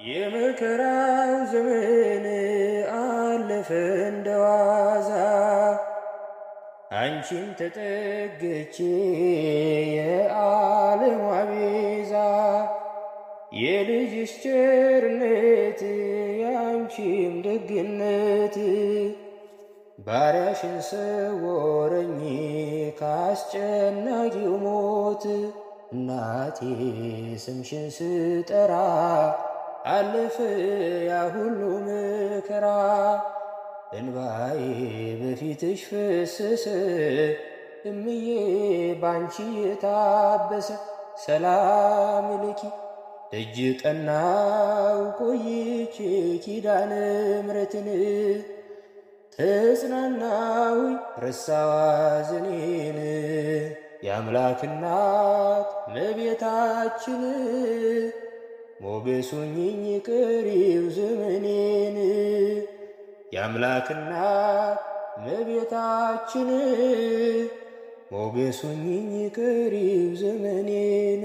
የመከራው ዘመን አለፈ እንደዋዛ አንቺን ተጠግቼ የዓለም ቤዛ የልጅሽ ቸርነት ያንቺም ደግነት ባሪያሽን ሰወረኝ ካስጨናቂው ሞት እናቴ ስምሽን ስጠራ አለፈ ያ ሁሉ መከራ እንባዬ በፊትሽ ፈሰሰ እምዬ ባንቺ የታበሰ ሰላም ልኪ እጅ ቀናው ቆይቼ ኪዳነ ምሕረትን ተጽናናሁኝ ረሳዋ ሐዘኔን የአምላክ እናት እመቤታችን ሞገስ ሁኚኝ ቀሪው ዘመኔን የአምላክ እናት እመቤታችን ሞገስ ሁኚኝ ቀሪው ዘመኔን